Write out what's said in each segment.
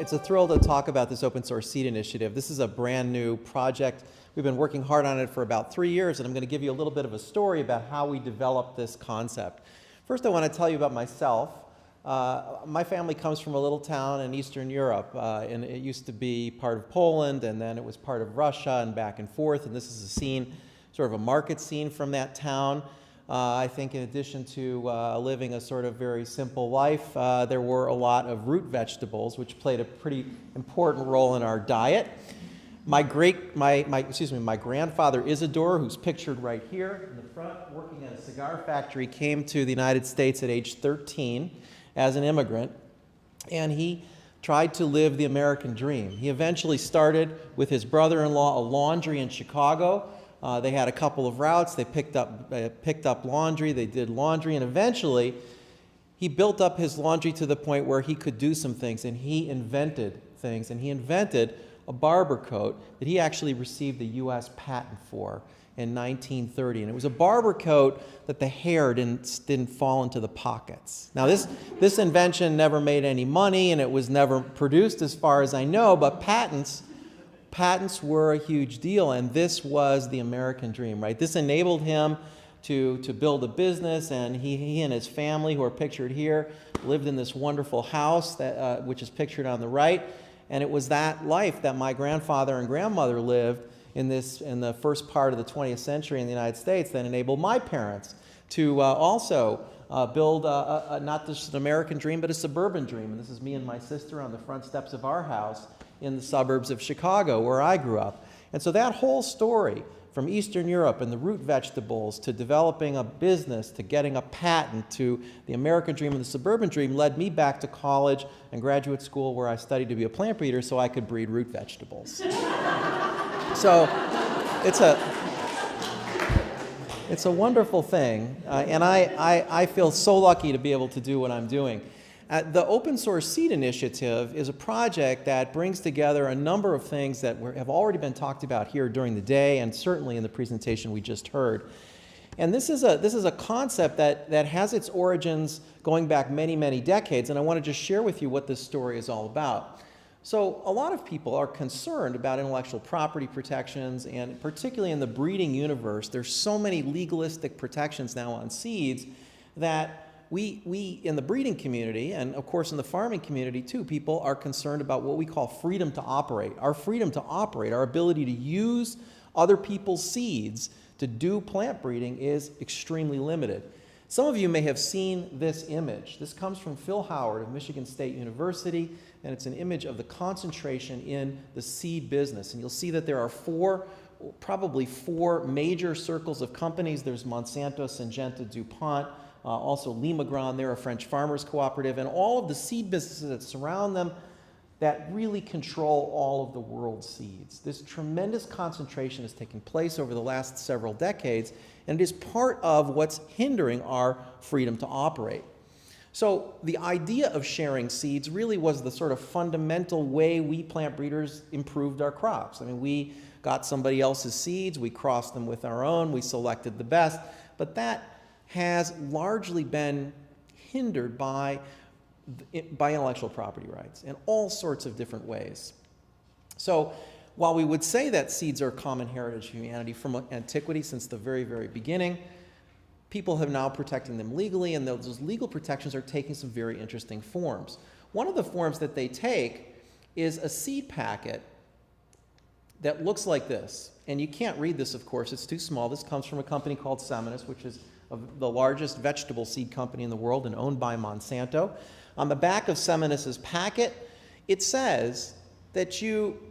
It's a thrill to talk about this open source seed initiative. This is a brand new project. We've been working hard on it for about 3 years, and I'm going to give you a little bit of a story about how we developed this concept. First, I want to tell you about myself. My family comes from a little town in Eastern Europe, and it used to be part of Poland, and then it was part of Russia, and back and forth, and this is a scene, sort of a market scene from that town. I think in addition to living a sort of very simple life, there were a lot of root vegetables, which played a pretty important role in our diet. My grandfather Isidore, who's pictured right here in the front, working at a cigar factory, came to the United States at age 13 as an immigrant, and he tried to live the American dream. He eventually started with his brother-in-law a laundry in Chicago. They had a couple of routes. They picked up laundry. They did laundry, and eventually he built up his laundry to the point where he could do some things, and he invented things. And he invented a barber coat that he actually received the U.S. patent for in 1930. And it was a barber coat that the hair didn't fall into the pockets. Now this invention never made any money, and it was never produced as far as I know, but patents were a huge deal, and this was the American dream, right? This enabled him to build a business, and he and his family, who are pictured here, lived in this wonderful house that, which is pictured on the right, and it was that life that my grandfather and grandmother lived in the first part of the 20th century in the United States that enabled my parents to also build not just an American dream, but a suburban dream. And this is me and my sister on the front steps of our house in the suburbs of Chicago, where I grew up. And so that whole story, from Eastern Europe and the root vegetables to developing a business to getting a patent to the American dream and the suburban dream, led me back to college and graduate school, where I studied to be a plant breeder so I could breed root vegetables. So it's a wonderful thing, and I feel so lucky to be able to do what I'm doing. The Open Source Seed Initiative is a project that brings together a number of things that have already been talked about here during the day, and certainly in the presentation we just heard. And this is a concept that has its origins going back many, many decades, and I want to just share with you what this story is all about. So a lot of people are concerned about intellectual property protections, and particularly in the breeding universe, there's so many legalistic protections now on seeds that we in the breeding community, and of course in the farming community too, people are concerned about what we call freedom to operate. Our freedom to operate, our ability to use other people's seeds to do plant breeding is extremely limited. Some of you may have seen this image. This comes from Phil Howard of Michigan State University, and it's an image of the concentration in the seed business. And you'll see that there are probably four major circles of companies. There's Monsanto, Syngenta, DuPont, also Limagron, they're a French farmers cooperative, and all of the seed businesses that surround them that really control all of the world's seeds. This tremendous concentration has taken place over the last several decades, and it is part of what's hindering our freedom to operate. So the idea of sharing seeds really was the sort of fundamental way we plant breeders improved our crops. I mean, we got somebody else's seeds, we crossed them with our own, we selected the best, but that has largely been hindered by intellectual property rights in all sorts of different ways. So while we would say that seeds are a common heritage of humanity from antiquity, since the very, very beginning, people have now protecting them legally, and those legal protections are taking some very interesting forms. One of the forms that they take is a seed packet that looks like this. And you can't read this, of course, it's too small. This comes from a company called Seminus, which is the largest vegetable seed company in the world and owned by Monsanto. On the back of Seminus's packet, it says that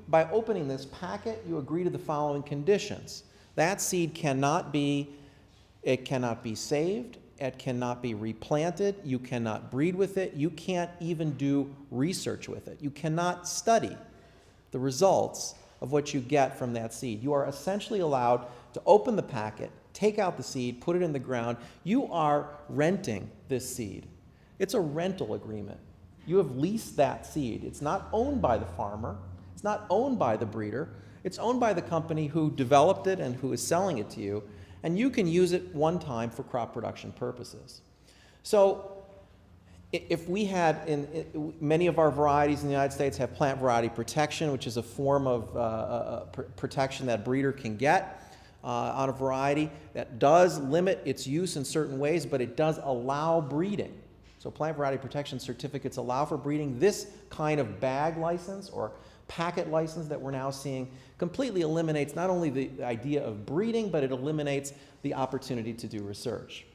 by opening this packet, you agree to the following conditions. That seed cannot be saved, it cannot be replanted, you cannot breed with it, you can't even do research with it. You cannot study the results of what you get from that seed. You are essentially allowed to open the packet, take out the seed, put it in the ground. You are renting this seed. It's a rental agreement. You have leased that seed. It's not owned by the farmer. It's not owned by the breeder. It's owned by the company who developed it and who is selling it to you, and you can use it one time for crop production purposes. So If we had, many of our varieties in the United States have plant variety protection, which is a form of protection that a breeder can get on a variety that does limit its use in certain ways, but it does allow breeding. So plant variety protection certificates allow for breeding. This kind of bag license or packet license that we're now seeing completely eliminates not only the idea of breeding, but it eliminates the opportunity to do research.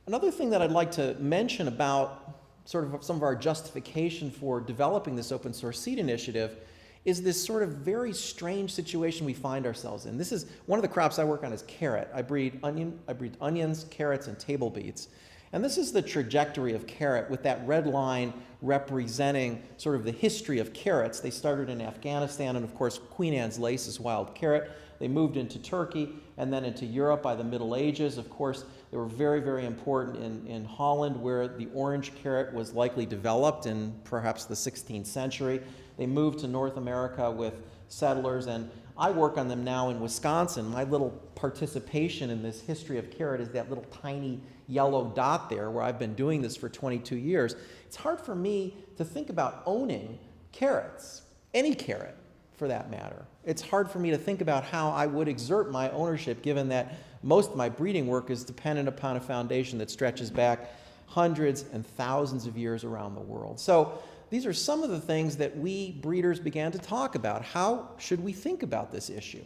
Another thing that I'd like to mention about sort of some of our justification for developing this open source seed initiative is this sort of very strange situation we find ourselves in. This is one of the crops I work on is carrot. I breed onions, carrots, and table beets. And this is the trajectory of carrot with that red line representing sort of the history of carrots. They started in Afghanistan, and of course Queen Anne's lace is wild carrot. They moved into Turkey and then into Europe by the Middle Ages. Of course, they were very, very important in Holland, where the orange carrot was likely developed in perhaps the 16th century. They moved to North America with settlers, and I work on them now in Wisconsin. My little participation in this history of carrot is that little tiny yellow dot there, where I've been doing this for 22 years. It's hard for me to think about owning carrots, any carrot for that matter. It's hard for me to think about how I would exert my ownership, given that most of my breeding work is dependent upon a foundation that stretches back hundreds and thousands of years around the world. So these are some of the things that we breeders began to talk about. How should we think about this issue?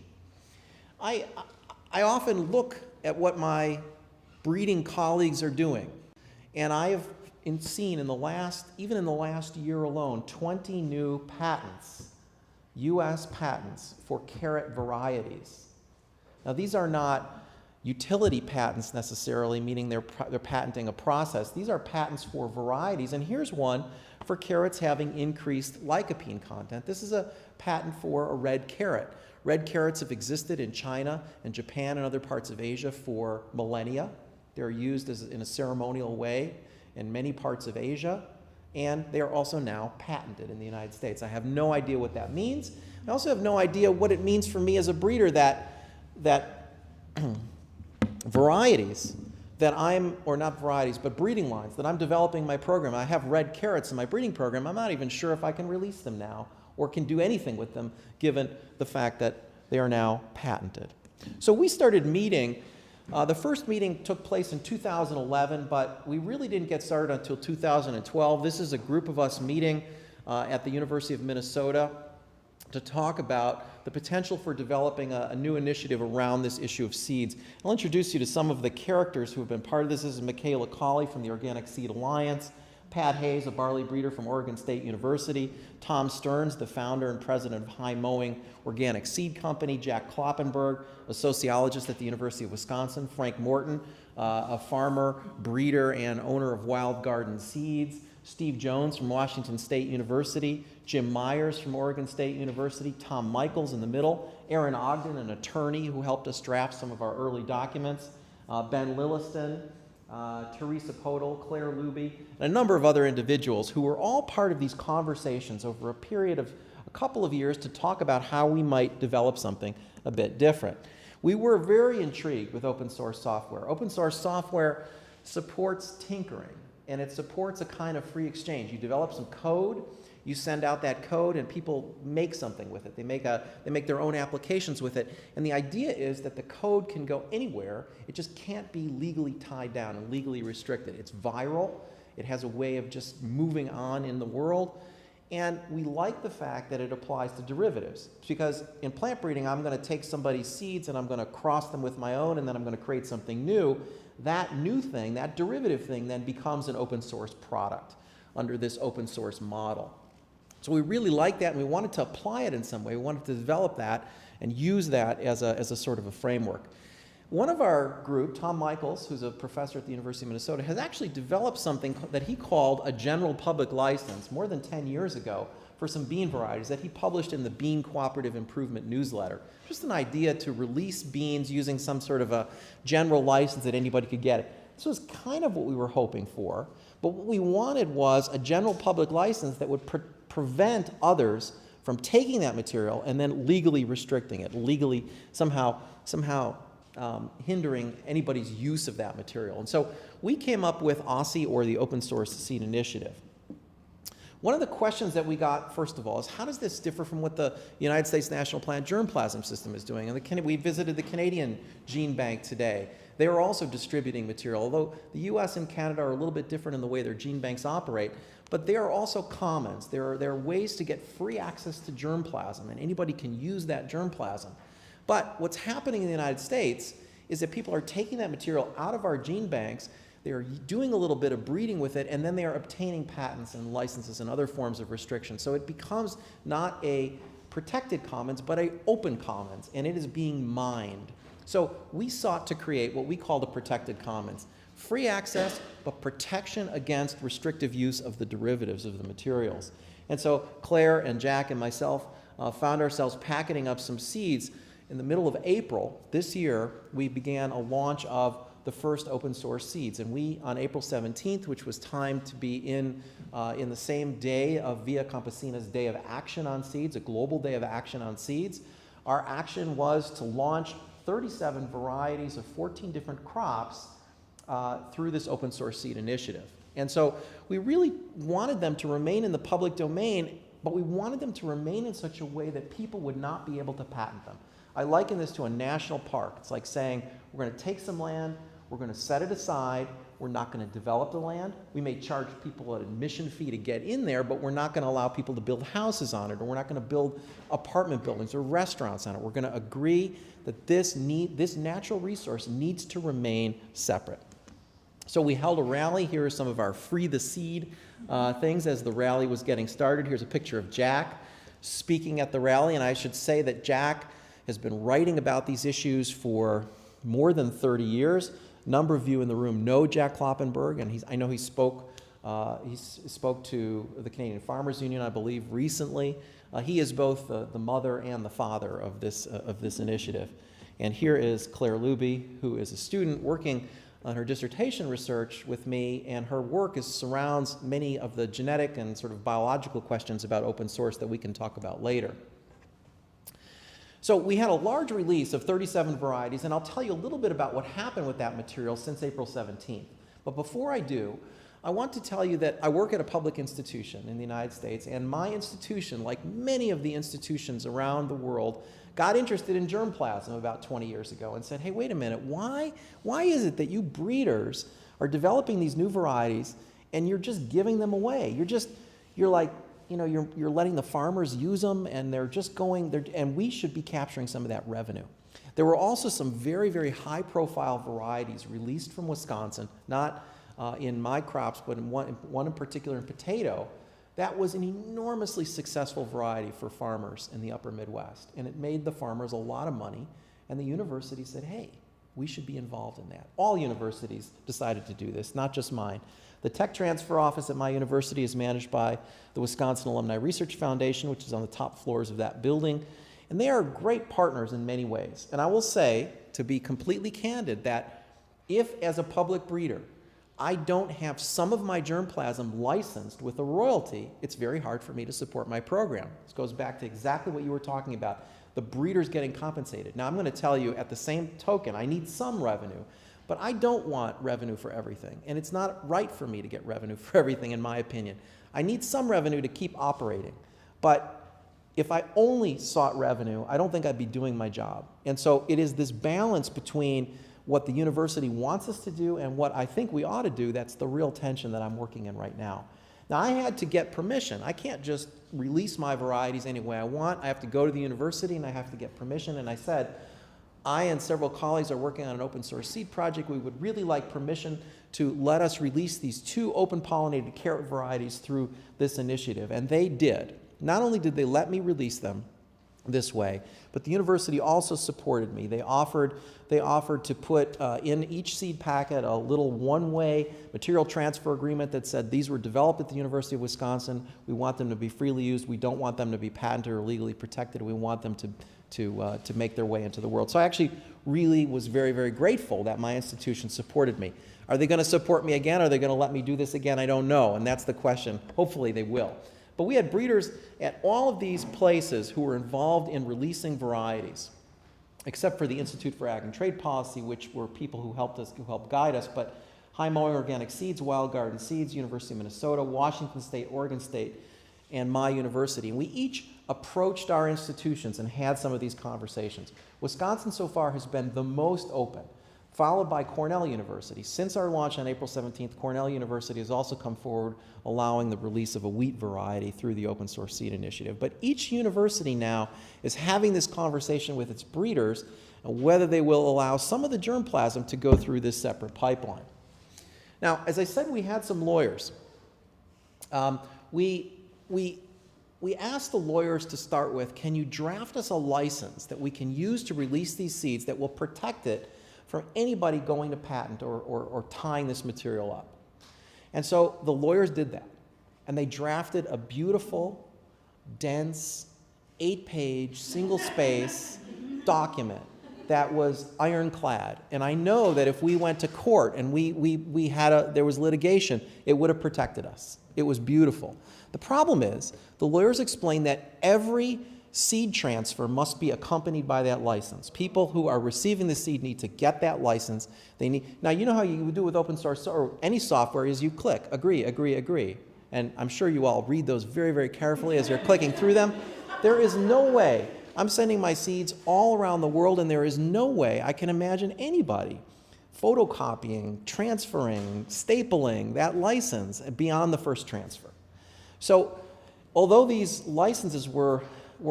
I often look at what my breeding colleagues are doing, and I have seen even in the last year alone, 20 new patents, US patents for carrot varieties. Now these are not utility patents necessarily, meaning they're patenting a process. These are patents for varieties, and here's one for carrots having increased lycopene content. This is a patent for a red carrot. Red carrots have existed in China and Japan and other parts of Asia for millennia. They're used in a ceremonial way in many parts of Asia, and they are also now patented in the United States. I have no idea what that means. I also have no idea what it means for me as a breeder that varieties that or not varieties, but breeding lines that I'm developing in my program. I have red carrots in my breeding program. I'm not even sure if I can release them now or can do anything with them, given the fact that they are now patented. So we started meeting. The first meeting took place in 2011, but we really didn't get started until 2012. This is a group of us meeting at the University of Minnesota to talk about the potential for developing a new initiative around this issue of seeds. I'll introduce you to some of the characters who have been part of this. This is Michaela Cawley from the Organic Seed Alliance, Pat Hayes, a barley breeder from Oregon State University, Tom Stearns, the founder and president of High Mowing Organic Seed Company, Jack Kloppenberg, a sociologist at the University of Wisconsin, Frank Morton, a farmer, breeder, and owner of Wild Garden Seeds, Steve Jones from Washington State University, Jim Myers from Oregon State University, Tom Michaels in the middle, Aaron Ogden, an attorney who helped us draft some of our early documents, Ben Lilliston, Teresa Podol, Claire Luby, and a number of other individuals who were all part of these conversations over a period of a couple of years to talk about how we might develop something a bit different. We were very intrigued with open source software. Open source software supports tinkering, and it supports a kind of free exchange. You develop some code, you send out that code, and people make something with it. They make their own applications with it. And the idea is that the code can go anywhere. It just can't be legally tied down and legally restricted. It's viral. It has a way of just moving on in the world. And we like the fact that it applies to derivatives, because in plant breeding, I'm going to take somebody's seeds and I'm going to cross them with my own, and then I'm going to create something new. That new thing, that derivative thing, then becomes an open source product under this open source model. So we really like that, and we wanted to apply it in some way. We wanted to develop that and use that as a sort of a framework. One of our group, Tom Michaels, who's a professor at the University of Minnesota, has actually developed something that he called a general public license more than 10 years ago for some bean varieties that he published in the Bean Cooperative Improvement newsletter. Just an idea to release beans using some sort of a general license that anybody could get it. This was kind of what we were hoping for, but what we wanted was a general public license that would prevent others from taking that material and then legally restricting it, legally somehow hindering anybody's use of that material. And so we came up with OSSI, or the Open Source Seed Initiative. One of the questions that we got, first of all, is how does this differ from what the United States National Plant Germplasm System is doing? And we visited the Canadian Gene Bank today. They are also distributing material, although the US and Canada are a little bit different in the way their gene banks operate, but they are also commons. There are ways to get free access to germplasm, and anybody can use that germplasm. But what's happening in the United States is that people are taking that material out of our gene banks, they are doing a little bit of breeding with it, and then they are obtaining patents and licenses and other forms of restriction. So it becomes not a protected commons, but an open commons, and it is being mined. So we sought to create what we call the protected commons. Free access, but protection against restrictive use of the derivatives of the materials. And so Claire and Jack and myself found ourselves packeting up some seeds. In the middle of April this year, we began a launch of the first open source seeds. And we, on April 17th, which was timed to be in the same day of Via Campesina's Day of Action on Seeds, a global day of action on seeds, our action was to launch 37 varieties of 14 different crops through this open source seed initiative. And so we really wanted them to remain in the public domain, but we wanted them to remain in such a way that people would not be able to patent them. I liken this to a national park. It's like saying, we're going to take some land, we're going to set it aside, we're not going to develop the land. We may charge people an admission fee to get in there, but we're not going to allow people to build houses on it, or we're not going to build apartment buildings or restaurants on it. We're going to agree that this natural resource needs to remain separate. So we held a rally. Here are some of our Free the Seed things as the rally was getting started. Here's a picture of Jack speaking at the rally, and I should say that Jack has been writing about these issues for more than 30 years. A number of you in the room know Jack Kloppenberg, and I know he spoke to the Canadian Farmers Union, I believe, recently. He is both the mother and the father of this initiative. And here is Claire Luby, who is a student working on her dissertation research with me, and her work surrounds many of the genetic and sort of biological questions about open source that we can talk about later. So we had a large release of 37 varieties, and I'll tell you a little bit about what happened with that material since April 17th. But before I do, I want to tell you that I work at a public institution in the United States, and my institution, like many of the institutions around the world, got interested in germplasm about 20 years ago and said, hey, wait a minute, why is it that you breeders are developing these new varieties and you're just giving them away? You're like, you know, you're letting the farmers use them, and they're just going, and we should be capturing some of that revenue. There were also some very, very high-profile varieties released from Wisconsin, not in my crops, but in one in particular in potato. That was an enormously successful variety for farmers in the upper Midwest, and it made the farmers a lot of money, and the university said, hey, we should be involved in that. All universities decided to do this, not just mine. The tech transfer office at my university is managed by the Wisconsin Alumni Research Foundation, which is on the top floors of that building. And they are great partners in many ways. And I will say, to be completely candid, that if as a public breeder, I don't have some of my germplasm licensed with a royalty, it's very hard for me to support my program. This goes back to exactly what you were talking about, the breeders getting compensated. Now I'm going to tell you, at the same token, I need some revenue. But I don't want revenue for everything, and it's not right for me to get revenue for everything, in my opinion. I need some revenue to keep operating, but if I only sought revenue, I don't think I'd be doing my job. And so it is this balance between what the university wants us to do and what I think we ought to do that's the real tension that I'm working in right now. Now, I had to get permission. I can't just release my varieties any way I want. I have to go to the university, and I have to get permission, and I said, I and several colleagues are working on an open source seed project. We would really like permission to let us release these 2 open pollinated carrot varieties through this initiative. And they did. Not only did they let me release them this way, but the university also supported me. They offered to put in each seed packet a little one-way material transfer agreement that said these were developed at the University of Wisconsin. We want them to be freely used. We don't want them to be patented or legally protected. We want them to make their way into the world. So I actually really was very, very grateful that my institution supported me. Are they going to support me again? Are they going to let me do this again? I don't know, and that's the question. Hopefully they will. But we had breeders at all of these places who were involved in releasing varieties. except for the Institute for Ag and Trade Policy, which were people who helped guide us, but High Mowing Organic Seeds, Wild Garden Seeds, University of Minnesota, Washington State, Oregon State, and my university. And we each approached our institutions and had some of these conversations. Wisconsin so far has been the most open, followed by Cornell University. Since our launch on April 17th, Cornell University has also come forward allowing the release of a wheat variety through the Open Source Seed Initiative. But each university now is having this conversation with its breeders and whether they will allow some of the germplasm to go through this separate pipeline. Now, as I said, we had some lawyers. We asked the lawyers to start with, can you draft us a license that we can use to release these seeds that will protect it from anybody going to patent or tying this material up? And so the lawyers did that. And they drafted a beautiful, dense, 8-page, single-space document that was ironclad. And I know that if we went to court and there was litigation, it would have protected us. It was beautiful. The problem is, the lawyers explained that every seed transfer must be accompanied by that license. People who are receiving the seed need to get that license. Now, you know how you do with open source or any software is you click, agree, agree, agree. And I'm sure you all read those very, very carefully as you're clicking through them. There is no way. I'm sending my seeds all around the world, and there is no way I can imagine anybody photocopying, transferring, stapling that license beyond the first transfer. So although these licenses were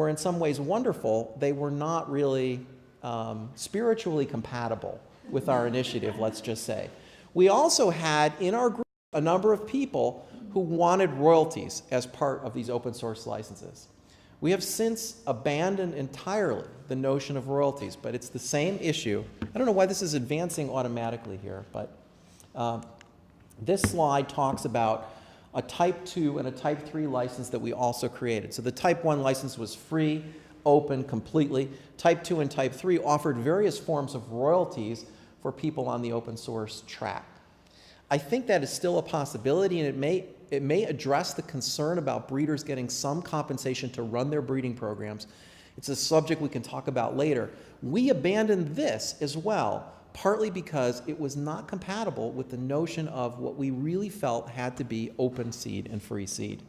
in some ways wonderful, they were not really spiritually compatible with our initiative, let's just say. We also had in our group a number of people who wanted royalties as part of these open source licenses. We have since abandoned entirely the notion of royalties, but it's the same issue. I don't know why this is advancing automatically here, but this slide talks about a Type 2 and a Type 3 license that we also created. So the Type 1 license was free, open, completely. Type 2 and Type 3 offered various forms of royalties for people on the open source track. I think that is still a possibility, and it may address the concern about breeders getting some compensation to run their breeding programs. It's a subject we can talk about later. We abandoned this as well, partly because it was not compatible with the notion of what we really felt had to be open seed and free seed.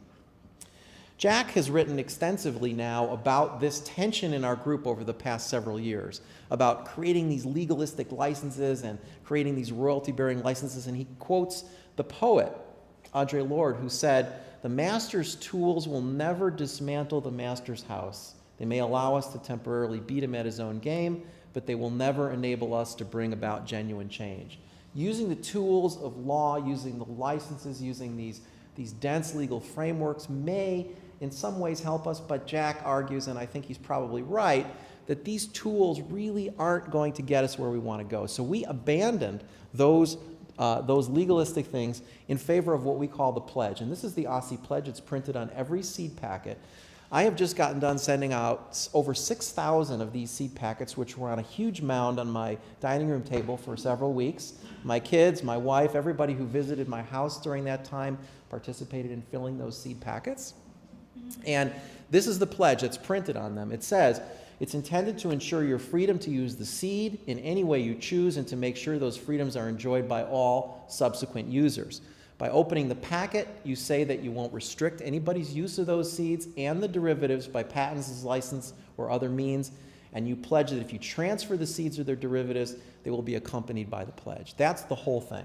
Jack has written extensively now about this tension in our group over the past several years, about creating these legalistic licenses and creating these royalty-bearing licenses, and he quotes the poet, Audre Lorde, who said, "The master's tools will never dismantle the master's house. They may allow us to temporarily beat him at his own game, but they will never enable us to bring about genuine change." Using the tools of law, using the licenses, using these dense legal frameworks may in some ways help us, but Jack argues, and I think he's probably right, that these tools really aren't going to get us where we want to go. So we abandoned those legalistic things in favor of what we call the pledge. And this is the Aussie Pledge. It's printed on every seed packet. I have just gotten done sending out over 6,000 of these seed packets, which were on a huge mound on my dining room table for several weeks. My kids, my wife, everybody who visited my house during that time participated in filling those seed packets. And this is the pledge that's printed on them. It says, "It's intended to ensure your freedom to use the seed in any way you choose and to make sure those freedoms are enjoyed by all subsequent users. By opening the packet, you say that you won't restrict anybody's use of those seeds and the derivatives by patents, license, or other means, and you pledge that if you transfer the seeds or their derivatives, they will be accompanied by the pledge." That's the whole thing.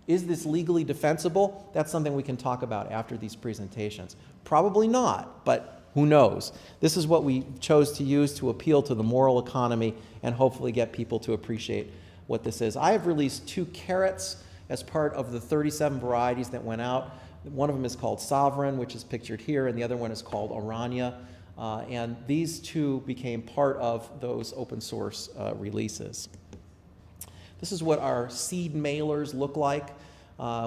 Is this legally defensible? That's something we can talk about after these presentations. Probably not, but who knows? This is what we chose to use to appeal to the moral economy and hopefully get people to appreciate what this is. I have released 2 carrots as part of the 37 varieties that went out. One of them is called Sovereign, which is pictured here, and the other one is called Orania. And these 2 became part of those open source releases. This is what our seed mailers look like.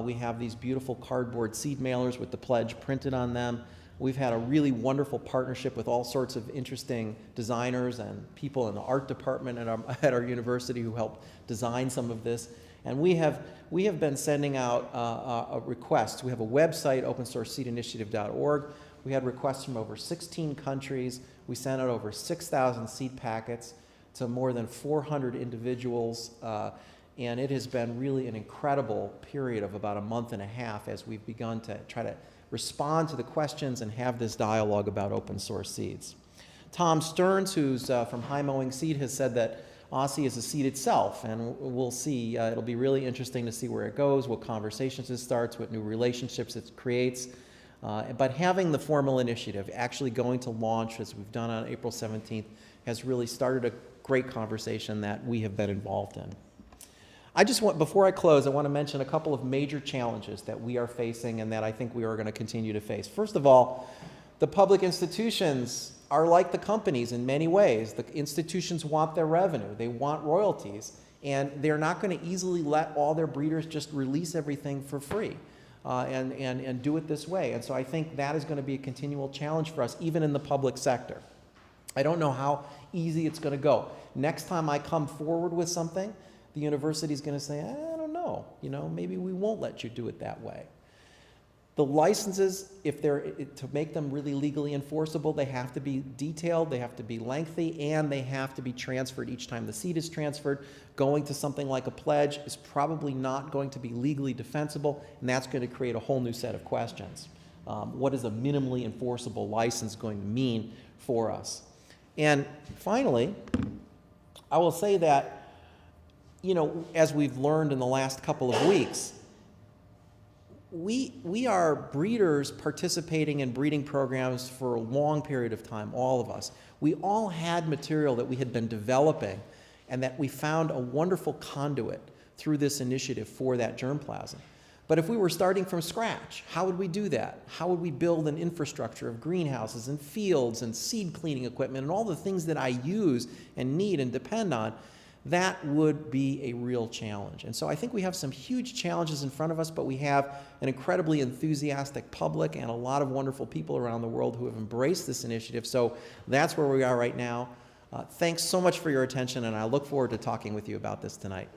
We have these beautiful cardboard seed mailers with the pledge printed on them. We've had a really wonderful partnership with all sorts of interesting designers and people in the art department at our university who helped design some of this. And we have been sending out requests. We have a website, opensourceseedinitiative.org. We had requests from over 16 countries. We sent out over 6,000 seed packets. to more than 400 individuals, and it has been really an incredible period of about a month and a half as we've begun to try to respond to the questions and have this dialogue about open source seeds. Tom Stearns, who's from High Mowing Seed, has said that OSSI is a seed itself, and we'll see. It'll be really interesting to see where it goes, what conversations it starts, what new relationships it creates. But having the formal initiative, actually going to launch, as we've done on April 17th, has really started a great conversation that we have been involved in. Before I close, I want to mention a couple of major challenges that we are facing and that I think we are going to continue to face. First of all, the public institutions are like the companies in many ways. The institutions want their revenue, they want royalties, and they're not going to easily let all their breeders just release everything for free and do it this way. And so I think that is going to be a continual challenge for us, even in the public sector. I don't know how easy it's going to go. Next time I come forward with something, the university is going to say, I don't know, maybe we won't let you do it that way. The licenses, to make them really legally enforceable, they have to be detailed, they have to be lengthy, and they have to be transferred each time the seed is transferred. Going to something like a pledge is probably not going to be legally defensible, and that's going to create a whole new set of questions. What is a minimally enforceable license going to mean for us? And finally, I will say that, as we've learned in the last couple of weeks, we are breeders participating in breeding programs for a long period of time, all of us. We all had material that we had been developing and that we found a wonderful conduit through this initiative for that germplasm. But if we were starting from scratch, how would we do that? How would we build an infrastructure of greenhouses and fields and seed cleaning equipment and all the things that I use and need and depend on? That would be a real challenge. And so I think we have some huge challenges in front of us, but we have an incredibly enthusiastic public and a lot of wonderful people around the world who have embraced this initiative. So that's where we are right now. Thanks so much for your attention, and I look forward to talking with you about this tonight.